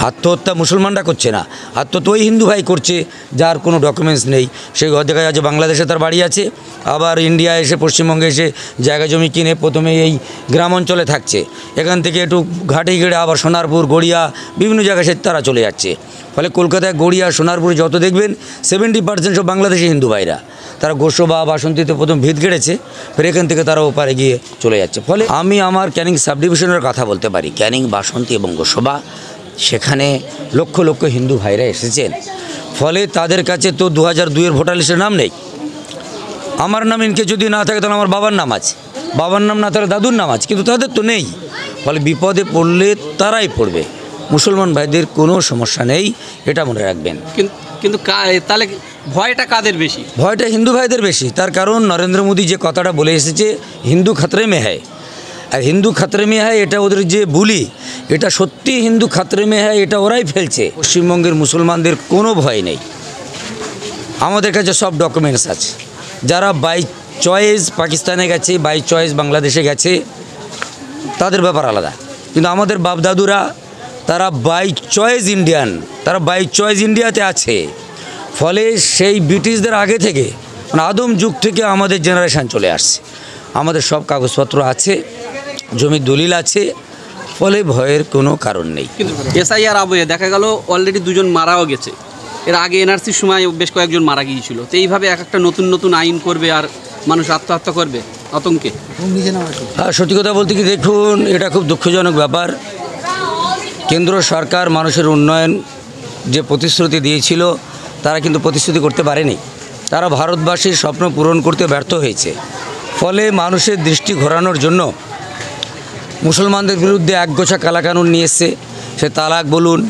আত্মহত্যা মুসলমানরা করছে না, আত্মহত্যা ওই হিন্দু ভাই করছে যার কোনো ডকুমেন্টস নেই। সেই ঘর দেখা যাচ্ছে বাংলাদেশে তার বাড়ি আছে, আবার ইন্ডিয়া এসে পশ্চিমবঙ্গে এসে জায়গা জমি কিনে প্রথমে এই গ্রাম অঞ্চলে থাকছে, এখান থেকে একটু ঘাটে গেড়ে আবার সোনারপুর গড়িয়া বিভিন্ন জায়গায় সে তারা চলে যাচ্ছে। ফলে কলকাতায় গড়িয়া সোনারপুরে যত দেখবেন 70% সব বাংলাদেশি হিন্দু ভাইরা, তারা গোসবা বাসন্তীতে প্রথম ভিত গেড়েছে, ফের এখান থেকে তারা ওপারে গিয়ে চলে যাচ্ছে। ফলে আমি আমার ক্যানিং সাব ডিভিশনের কথা বলতে পারি, ক্যানিং বাসন্তী এবং গোসবা, সেখানে লক্ষ লক্ষ হিন্দু ভাইরা এসেছেন। ফলে তাদের কাছে তো 2002-এর ভোটার লিস্টের নাম নেই। আমার নাম ইনকে যদি না থাকে তাহলে আমার বাবার নাম আছে, বাবার নাম না তাহলে দাদুর নাম আছে, কিন্তু তাদের তো নেই। ফলে বিপদে পড়লে তারাই পড়বে, মুসলমান ভাইদের কোনো সমস্যা নেই, এটা মনে রাখবেন। কিন্তু তাহলে ভয়টা কাদের বেশি? ভয়টা হিন্দু ভাইদের বেশি। তার কারণ নরেন্দ্র মোদী যে কথাটা বলে এসেছে, হিন্দু খাতরে মে হ্যায়, আর হিন্দু খাতরে মে হ্যায় এটা ওদের যে বুলি, এটা সত্যি হিন্দু খাতরে মে হ্যায়, এটা ওরাই ফেলছে। পশ্চিমবঙ্গের মুসলমানদের কোনো ভয় নেই, আমাদের কাছে সব ডকুমেন্টস আছে। যারা বাই চয়েস পাকিস্তানে গেছে, বাই চয়েস বাংলাদেশে গেছে, তাদের ব্যাপার আলাদা। কিন্তু আমাদের বাপ দাদুরা তারা বাই চয়েস ইন্ডিয়ান, তারা বাই চয়েস ইন্ডিয়াতে আছে। ফলে সেই ব্রিটিশদের আগে থেকে, মানে আদম যুগ থেকে আমাদের জেনারেশান চলে আসছে, আমাদের সব কাগজপত্র আছে, জমির দলিল আছে। ফলে ভয়ের কোনো কারণ নেই। কিন্তু এসআইআর আবহে দেখা গেল অলরেডি 2জন মারাও গেছে, এর আগে এনআরসির সময় বেশ কয়েকজন মারা গিয়েছিল। তো এইভাবে একটা নতুন নতুন আইন করবে আর মানুষ আত্মহত্যা করবে আতঙ্কে। হ্যাঁ, সত্যি কথা বলতে কি, দেখুন এটা খুব দুঃখজনক ব্যাপার। কেন্দ্র সরকার মানুষের উন্নয়ন যে প্রতিশ্রুতি দিয়েছিল, তারা কিন্তু প্রতিশ্রুতি করতে পারেনি। তারা ভারতবাসীর স্বপ্ন পূরণ করতে ব্যর্থ হয়েছে। ফলে মানুষের দৃষ্টি ঘোরানোর জন্য মুসলমানদের বিরুদ্ধে একগোছা কালাকানুন নিয়ে এসছে। সে তালাক বলুন,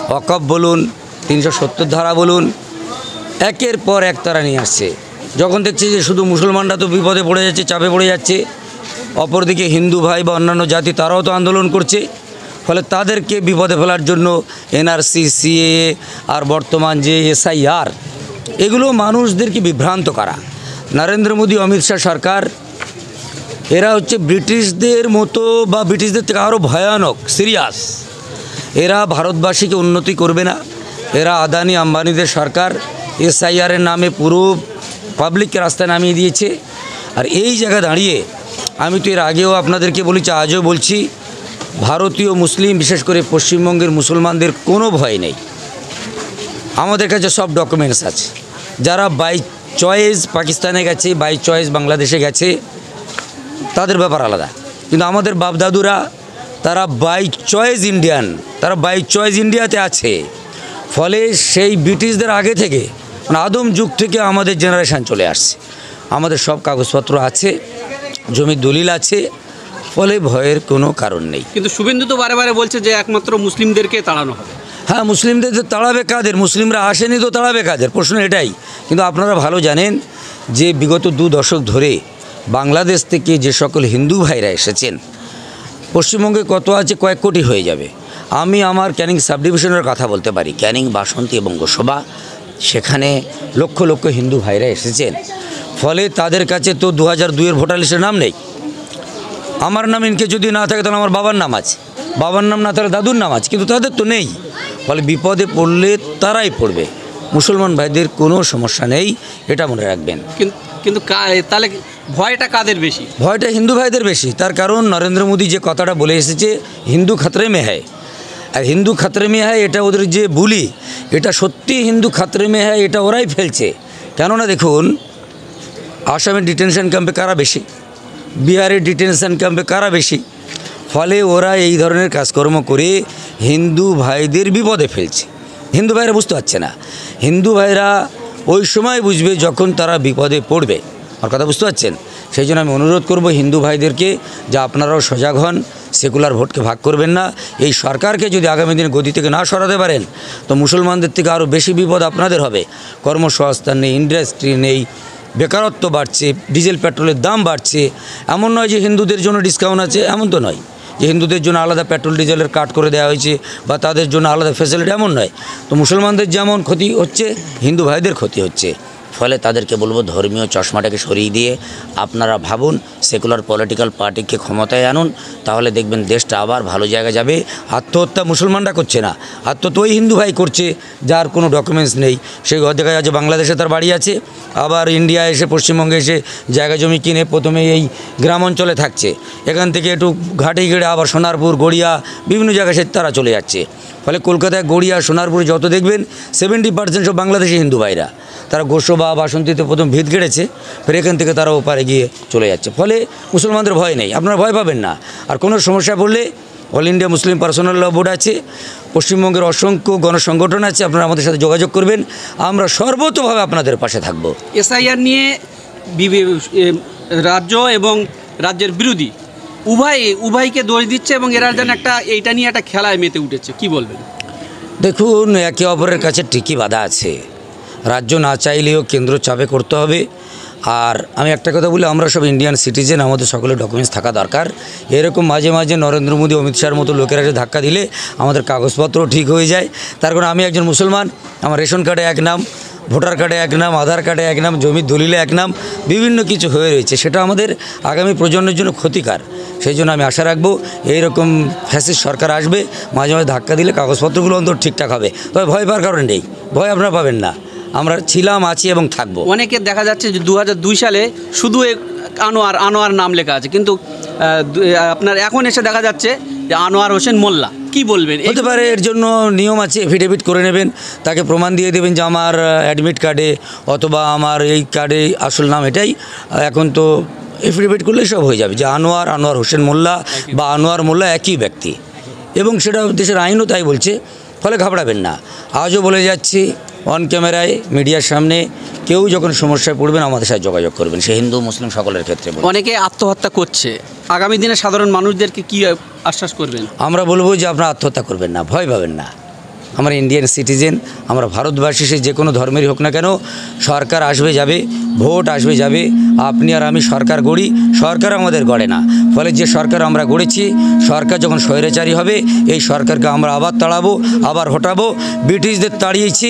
ওয়াকফ বলুন, 370 ধারা বলুন, একের পর এক তারা নিয়ে আসছে। যখন দেখছে যে শুধু মুসলমানরা তো বিপদে পড়ে যাচ্ছে, চাপে পড়ে যাচ্ছে, অপরদিকে হিন্দু ভাই বা অন্যান্য জাতি তারাও তো আন্দোলন করছে। ফলে তাদেরকে বিপদে ফেলার জন্য এনআরসি, সিএএ আর বর্তমান যে এসআইআর, এগুলো মানুষদেরকে বিভ্রান্ত করা। নরেন্দ্র মোদী, অমিত শাহ সরকার, এরা হচ্ছে ব্রিটিশদের মতো বা ব্রিটিশদের থেকে আরও ভয়ানক, সিরিয়াস। এরা ভারতবাসীকে উন্নতি করবে না। এরা আদানি আম্বানিদের সরকার, এসআইআরের নামে পুরো পাবলিককে রাস্তায় নামিয়ে দিয়েছে। আর এই জায়গায় দাঁড়িয়ে আমি তো এর আগেও আপনাদেরকে বলেছি, আজও বলছি, ভারতীয় মুসলিম, বিশেষ করে পশ্চিমবঙ্গের মুসলমানদের কোনো ভয় নেই, আমাদের কাছে সব ডকুমেন্টস আছে। যারা বাই চয়েস পাকিস্তানে গেছে, বাই চয়েস বাংলাদেশে গেছে, তাদের ব্যাপার আলাদা। কিন্তু আমাদের বাপ দাদুরা তারা বাই চয়েস ইন্ডিয়ান, তারা বাই চয়েস ইন্ডিয়াতে আছে। ফলে সেই ব্রিটিশদের আগে থেকে, মানে আদম যুগ থেকে আমাদের জেনারেশান চলে আসছে, আমাদের সব কাগজপত্র আছে, জমির দলিল আছে। ফলে ভয়ের কোনো কারণ নেই। কিন্তু শুভেন্দু তো বারে বারে বলছে যে একমাত্র মুসলিমদেরকে তাড়ানো হবে। হ্যাঁ, মুসলিমদের তো তাড়াবে কাদের? মুসলিমরা আসেনি তো তাড়াবে কাদের? প্রশ্ন এটাই। কিন্তু আপনারা ভালো জানেন যে বিগত 2 দশক ধরে বাংলাদেশ থেকে যে সকল হিন্দু ভাইরা এসেছেন, পশ্চিমবঙ্গে কত আছে, কয়েক কোটি হয়ে যাবে। আমি আমার ক্যানিং সাব ডিভিশনের কথা বলতে পারি, ক্যানিং বাসন্তী এবং গোসবা, সেখানে লক্ষ লক্ষ হিন্দু ভাইরা এসেছেন। ফলে তাদের কাছে তো 2002-এর ভোটার লিস্টের নাম নেই। আমার নাম ইনকে যদি না থাকে তাহলে আমার বাবার নাম আছে, বাবার নাম না তাহলে দাদুর নাম আছে, কিন্তু তাদের তো নেই। ফলে বিপদে পড়লে তারাই পড়বে, মুসলমান ভাইদের কোনো সমস্যা নেই, এটা মনে রাখবেন। কিন্তু তাহলে ভয়টা কাদের বেশি? ভয়টা হিন্দু ভাইদের বেশি। তার কারণ নরেন্দ্র মোদী যে কথাটা বলে এসেছে, হিন্দু খাতরে মে হ্যায়, আর হিন্দু খাতরে মে হ্যায় এটা ওদের যে বুলি, এটা সত্যি হিন্দু খাতরে মে হ্যায়, এটা ওরাই ফেলছে। কেননা দেখুন, আসামের ডিটেনশন ক্যাম্পে কারা বেশি, বিহারের ডিটেনশন ক্যাম্পে কারা বেশি। ফলে ওরা এই ধরনের কাজকর্ম করে হিন্দু ভাইদের বিপদে ফেলছে। হিন্দু ভাইরা বুঝতে পারছে না। হিন্দু ভাইরা ওই সময় বুঝবে যখন তারা বিপদে পড়বে। আমার কথা বুঝতে পারছেন? সেই জন্য আমি অনুরোধ করব হিন্দু ভাইদেরকে যে আপনারাও সজাগ হন, সেকুলার ভোটকে ভাগ করবেন না। এই সরকারকে যদি আগামী দিনে গদি থেকে না সরাতে পারেন, তো মুসলমানদের থেকে আরও বেশি বিপদ আপনাদের হবে। কর্মসংস্থান নেই, ইন্ডাস্ট্রি নেই, বেকারত্ব বাড়ছে, ডিজেল পেট্রোলের দাম বাড়ছে। এমন নয় যে হিন্দুদের জন্য ডিসকাউন্ট আছে, এমন তো নয় যে হিন্দুদের জন্য আলাদা পেট্রোল ডিজেলের কাট করে দেওয়া হয়েছে বা তাদের জন্য আলাদা ফ্যাসিলিটি, এমন নয়। তো মুসলমানদের যেমন ক্ষতি হচ্ছে, হিন্দু ভাইদের ক্ষতি হচ্ছে। ফলে তাদেরকে বলবো ধর্মীয় চশমাটাকে সরিয়ে দিয়ে আপনারা ভাবুন, সেকুলার পলিটিক্যাল পার্টিকে ক্ষমতায় আনুন, তাহলে দেখবেন দেশটা আবার ভালো জায়গায় যাবে। আত্মহত্যা মুসলমানরা করছে না, আত্মহত্যা ওই হিন্দু ভাই করছে যার কোনো ডকুমেন্টস নেই। সেই দেখা যাচ্ছে বাংলাদেশে তার বাড়ি আছে, আবার ইন্ডিয়া এসে পশ্চিমবঙ্গে এসে জায়গা জমি কিনে প্রথমে এই গ্রাম অঞ্চলে থাকছে, এখান থেকে একটু ঘাটে গেড়ে আবার সোনারপুর গড়িয়া বিভিন্ন জায়গায় সে তারা চলে যাচ্ছে। ফলে কলকাতায় গড়িয়া সোনারপুরে যত দেখবেন 70% সব বাংলাদেশি হিন্দু ভাইরা, তারা গোসবা বাসন্তীতে প্রথম ভিত গেড়েছে, ফের এখান থেকে তারা ওপারে গিয়ে চলে যাচ্ছে। ফলে মুসলমানদের ভয় নেই, আপনারা ভয় পাবেন না। আর কোনো সমস্যা পড়লে অল ইন্ডিয়া মুসলিম পার্সোনাল ল বোর্ড আছে, পশ্চিমবঙ্গের অসংখ্য গণসংগঠন আছে, আপনারা আমাদের সাথে যোগাযোগ করবেন, আমরা সর্বতোভাবে আপনাদের পাশে থাকব। এসআইআর নিয়ে রাজ্য এবং রাজ্যের বিরোধী উভয়কে দোষ দিচ্ছে এবং এরা যেন এইটা নিয়ে একটা খেলায় মেতে উঠেছে, কি বলবেন? দেখুন, একে অপরের কাছে ঠিকই বাধা আছে, রাজ্য না চাইলেও কেন্দ্র চাপে করতে হবে। আর আমি একটা কথা বলি, আমরা সব ইন্ডিয়ান সিটিজেন, আমাদের সকলের ডকুমেন্টস থাকা দরকার। এরকম মাঝে মাঝে নরেন্দ্র মোদী, অমিত শাহর মতো লোকেরা এসে ধাক্কা দিলে আমাদের কাগজপত্র ঠিক হয়ে যায়। তার কারণ আমি একজন মুসলমান, আমার রেশন কার্ডে এক নাম, ভোটার কার্ডে এক নাম, আধার কার্ডে এক নাম, জমির দলিলে এক নাম, বিভিন্ন কিছু হয়ে রয়েছে। সেটা আমাদের আগামী প্রজন্মের জন্য ক্ষতিকার। সেই জন্য আমি আশা রাখবো এইরকম ফ্যাসিস্ট সরকার আসবে, মাঝে মাঝে ধাক্কা দিলে কাগজপত্রগুলো অন্তত ঠিকঠাক হবে। তবে ভয় পাওয়ার কারণ নেই, ভয় আপনারা পাবেন না, আমরা ছিলাম, আছি এবং থাকবো। অনেকে দেখা যাচ্ছে যে 2002 সালে শুধু আনোয়ার নাম লেখা আছে, কিন্তু আপনার এখন এসে দেখা যাচ্ছে যে আনোয়ার হোসেন মোল্লা, কি বলবেন? হতে পারে এর জন্য নিয়ম আছে, এফিডেভিট করে নেবেন, তাকে প্রমাণ দিয়ে দেবেন যে আমার অ্যাডমিট কার্ডে অথবা আমার এই কার্ডে আসল নাম এটাই। এখন তো এফিডেভিট করলেই সব হয়ে যাবে যে আনোয়ার হোসেন মোল্লা বা আনোয়ার মোল্লা একই ব্যক্তি, এবং সেটা দেশের আইনও তাই বলছে। ফলে ঘাবড়াবেন না। আজও বলে যাচ্ছি অন ক্যামেরায়, মিডিয়ার সামনে, কেউ যখন সমস্যায় পড়বেন আমাদের সাথে যোগাযোগ করবেন, সে হিন্দু মুসলিম সকলের ক্ষেত্রে। অনেকে আত্মহত্যা করছে, আগামী দিনে সাধারণ মানুষদেরকে কি আশ্বাস করবেন? আমরা বলবো যে আপনারা আত্মহত্যা করবেন না, ভয় পাবেন না। আমরা ইন্ডিয়ান সিটিজেন, আমরা ভারতবাসী, সে যে কোনো ধর্মেরই হোক না কেন, সরকার আসবে যাবে, ভোট আসবে যাবে, আপনি আর আমি সরকার গড়ি, সরকার আমাদের গড়ে না। ফলে যে সরকার আমরা গড়েছি, সরকার যখন স্বৈরাচারী হবে, এই সরকারকে আমরা আবার তাড়াবো, আবার হটাবো। ব্রিটিশদের তাড়িয়েছি,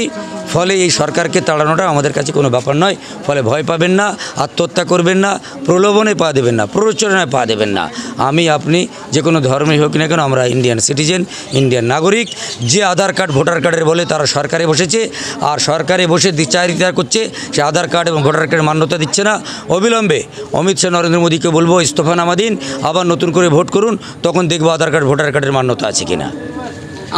ফলে এই সরকারকে তাড়ানোটা আমাদের কাছে কোনো ব্যাপার নয়। ফলে ভয় পাবেন না, আত্মহত্যা করবেন না, প্রলোভনে পা দেবেন না, প্ররোচনায় পা দেবেন না। আমি আপনি যে কোনো ধর্মেই হোক না কেন, আমরা ইন্ডিয়ান সিটিজেন, ইন্ডিয়ান নাগরিক। যে আধার কার্ড ভোটার কার্ডের বলে তারা সরকারে বসেছে, আর সরকারে বসে দ্বিচারিতা করছে, সে আধার কার্ড এবং ভোটার কার্ডের মান্যতা দিচ্ছে না। অবিলম্বে অমিত শাহ নরেন্দ্র মোদীকে বলবো ইস্তফানামা দিন, আবার নতুন করে ভোট করুন, তখন দেখবো আধার কার্ড ভোটার কার্ডের মান্যতা আছে কিনা।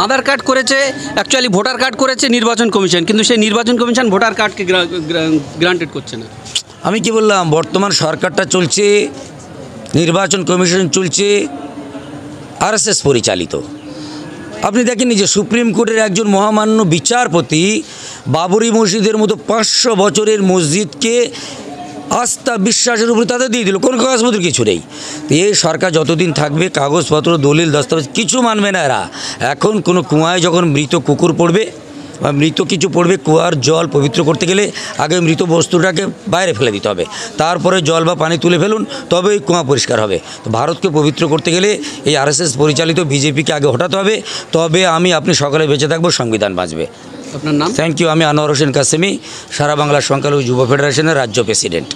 আধার কার্ড করেছে, অ্যাকচুয়ালি ভোটার কার্ড করেছে নির্বাচন কমিশন, কিন্তু সেই নির্বাচন কমিশন ভোটার কার্ডকে গ্রান্টেড করছে না। আমি কি বললাম, বর্তমান সরকারটা চলছে, নির্বাচন কমিশন চলছে আরএসএস পরিচালিত। আপনি দেখেননি যে সুপ্রিম কোর্টের একজন মহামান্য বিচারপতি বাবরি মসজিদের মতো 500 বছরের মসজিদকে আস্থা বিশ্বাসের উপরে তাদের দিয়ে দিল, কোনো কাগজপত্র কিছু নেই। এই সরকার যতদিন থাকবে কাগজপত্র দলিল দস্তাবেজ কিছু মানবে না এরা। এখন কোনো কুয়ায় যখন মৃত কুকুর পড়বে বা মৃত কিছু পড়বে, কুয়ার জল পবিত্র করতে গেলে আগে মৃত বস্তুটাকে বাইরে ফেলে দিতে হবে, তারপরে জল বা পানি তুলে ফেলুন, তবে ওই কুয়া পরিষ্কার হবে। তো ভারতকে পবিত্র করতে গেলে এই আরএসএস পরিচালিত বিজেপিকে আগে হটাতে হবে, তবে আমি আপনি সকালে বেঁচে থাকবো, সংবিধান বাঁচবে। আপনার নাম? Thank you. আমি আনোয়ার হোসেন কাসেমি, সারা বাংলা সংখ্যালঘু যুব ফেডারেশনের রাজ্য প্রেসিডেন্ট।